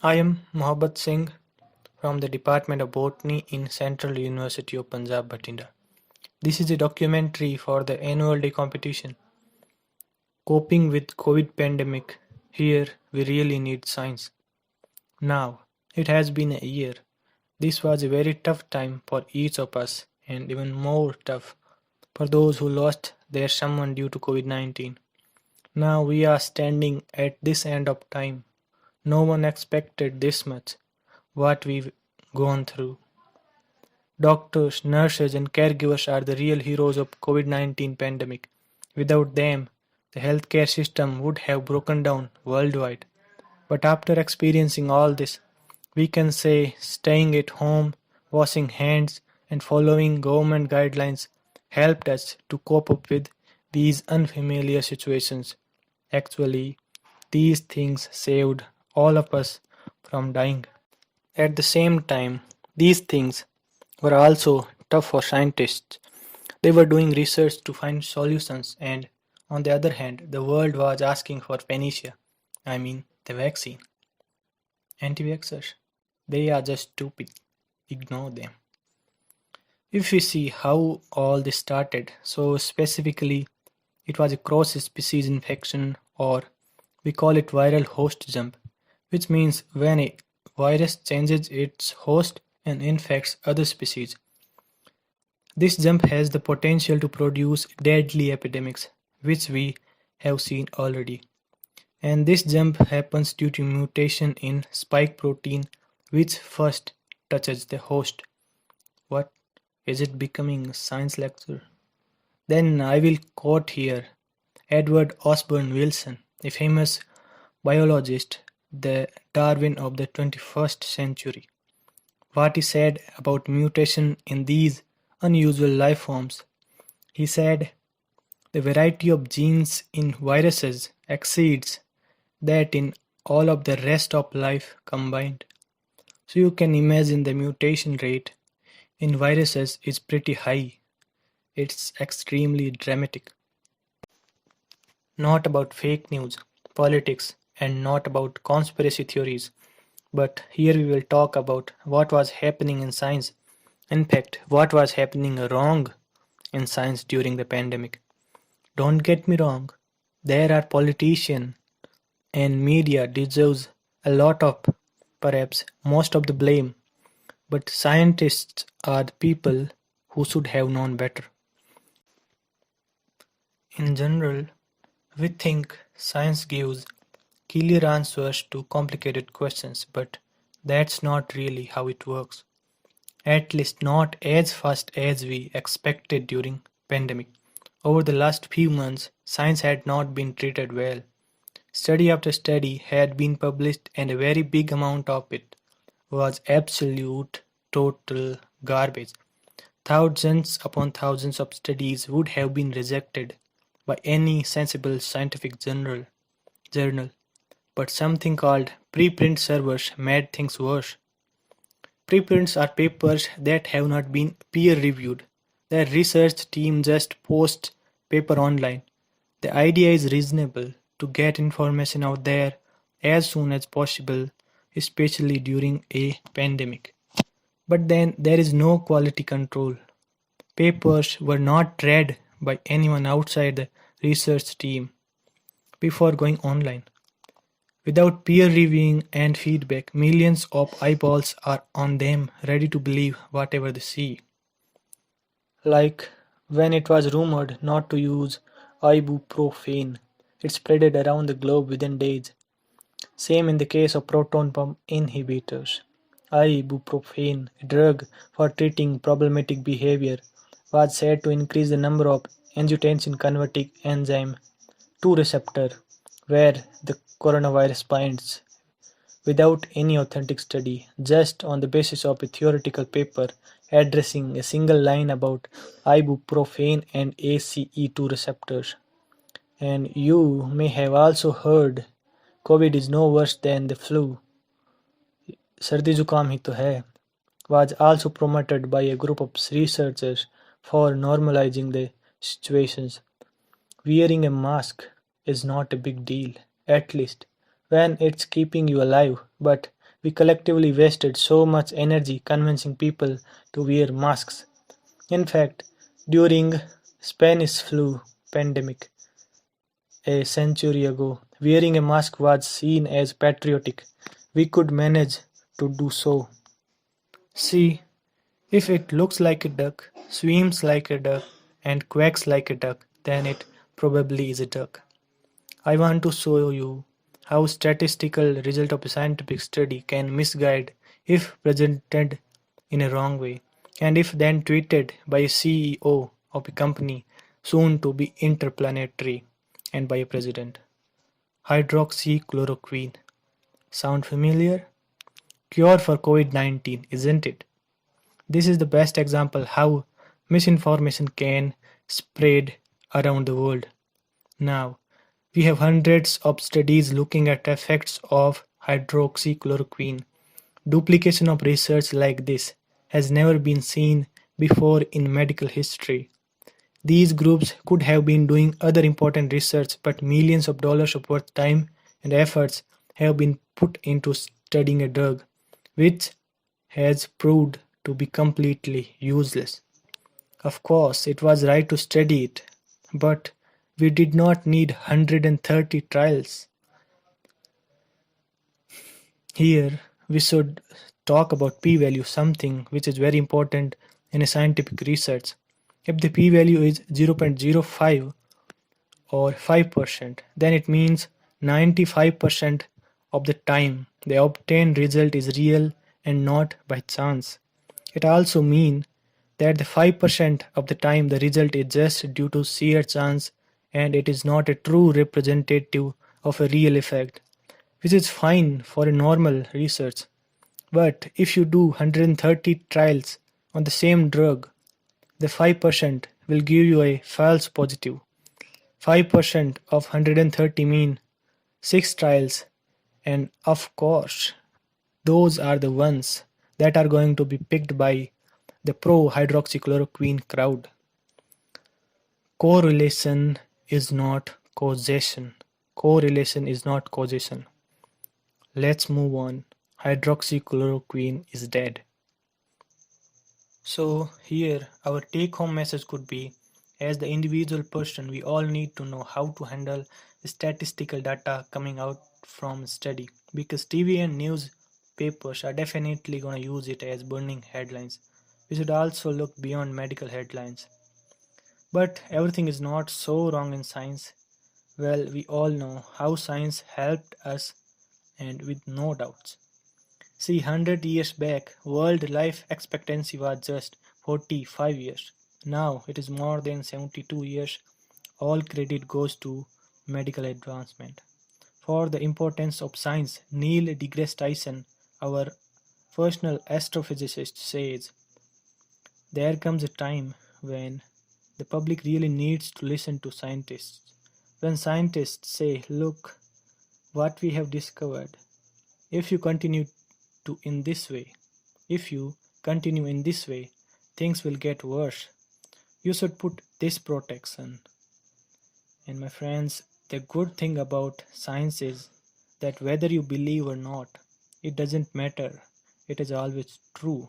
I am Mohabbat.Science from the Department of Botany in Central University of Punjab, Bhatinda. This is a documentary for the annual day competition. Coping with COVID pandemic. Here we really need science. Now, it has been a year. This was a very tough time for each of us and even more tough for those who lost their someone due to COVID-19. Now we are standing at this end of time. No one expected this much, what we've gone through. Doctors, nurses and caregivers are the real heroes of COVID-19 pandemic. Without them, the healthcare system would have broken down worldwide. But after experiencing all this, we can say staying at home, washing hands and following government guidelines helped us to cope up with these unfamiliar situations. Actually, these things saved all of us from dying. At the same time, these things were also tough for scientists. They were doing research to find solutions, and on the other hand, the world was asking for panacea. I mean, the vaccine. Anti-vaxxers, they are just stupid. Ignore them. If we see how all this started, so specifically, it was a cross-species infection, or we call it viral host jump, which means when a virus changes its host and infects other species. This jump has the potential to produce deadly epidemics, which we have seen already. And this jump happens due to mutation in spike protein, which first touches the host. What? Is it becoming a science lecture? Then I will quote here Edward Osborn Wilson, a famous biologist, the Darwin of the 21st century. What he said about mutation in these unusual life forms. He said, the variety of genes in viruses exceeds that in all of the rest of life combined. So you can imagine the mutation rate in viruses is pretty high. It's extremely dramatic. Not about fake news, politics, and not about conspiracy theories. But here we will talk about what was happening in science. In fact, what was happening wrong in science during the pandemic. Don't get me wrong, there are politicians and media deserves a lot of, perhaps most of the blame, but scientists are the people who should have known better. In general, we think science gives clear answers to complicated questions, but that's not really how it works. At least not as fast as we expected during pandemic. Over the last few months, science had not been treated well. Study after study had been published and a very big amount of it was absolute total garbage. Thousands upon thousands of studies would have been rejected by any sensible scientific journal. But something called preprint servers made things worse. Preprints are papers that have not been peer-reviewed. The research team just posts paper online. The idea is reasonable to get information out there as soon as possible, especially during a pandemic. But then there is no quality control. Papers were not read by anyone outside the research team before going online. Without peer reviewing and feedback, millions of eyeballs are on them, ready to believe whatever they see. Like when it was rumored not to use ibuprofen, it spread around the globe within days. Same in the case of proton pump inhibitors. Ibuprofen, a drug for treating problematic behavior, was said to increase the number of angiotensin-converting enzyme 2 receptor where the coronavirus binds, without any authentic study, just on the basis of a theoretical paper addressing a single line about ibuprofen and ACE2 receptors. And you may have also heard COVID is no worse than the flu. सर्दी जुकाम ही तो है, was also promoted by a group of researchers for normalizing the situations. Wearing a mask is not a big deal, at least when it's keeping you alive, but we collectively wasted so much energy convincing people to wear masks. In fact, during Spanish flu pandemic a century ago, wearing a mask was seen as patriotic. We could manage to do so. See, if it looks like a duck, swims like a duck, and quacks like a duck, then it probably is a duck. I want to show you how statistical result of a scientific study can misguide if presented in a wrong way, and if then tweeted by a CEO of a company soon to be interplanetary and by a president. Hydroxychloroquine. Sound familiar? Cure for COVID-19, isn't it? This is the best example how misinformation can spread around the world. Now, we have hundreds of studies looking at the effects of hydroxychloroquine. Duplication of research like this has never been seen before in medical history. These groups could have been doing other important research, but millions of dollars of worth time and efforts have been put into studying a drug, which has proved to be completely useless. Of course, it was right to study it, but we did not need 130 trials. Here, we should talk about p-value, something which is very important in a scientific research. If the p-value is 0.05 or 5%, then it means 95% of the time the obtained result is real and not by chance. It also means that the 5% of the time the result is just due to sheer chance and it is not a true representative of a real effect, which is fine for a normal research. But if you do 130 trials on the same drug, the 5% will give you a false positive. 5% of 130 mean 6 trials, and of course, those are the ones that are going to be picked by the pro-hydroxychloroquine crowd. Correlation is not causation. Correlation is not causation. Let's move on. Hydroxychloroquine is dead. So here our take-home message could be, as the individual person, we all need to know how to handle statistical data coming out from study, because TV and newspapers are definitely going to use it as burning headlines. We should also look beyond medical headlines. But everything is not so wrong in science. Well, we all know how science helped us, and with no doubts. See, 100 years back, world life expectancy was just 45 years. Now it is more than 72 years. All credit goes to medical advancement. For the importance of science, Neil deGrasse Tyson, our personal astrophysicist, says, there comes a time when the public really needs to listen to scientists. When scientists say, look what we have discovered, if you continue in this way, things will get worse. You should put this protection. And my friends, the good thing about science is that whether you believe or not, it doesn't matter. It is always true.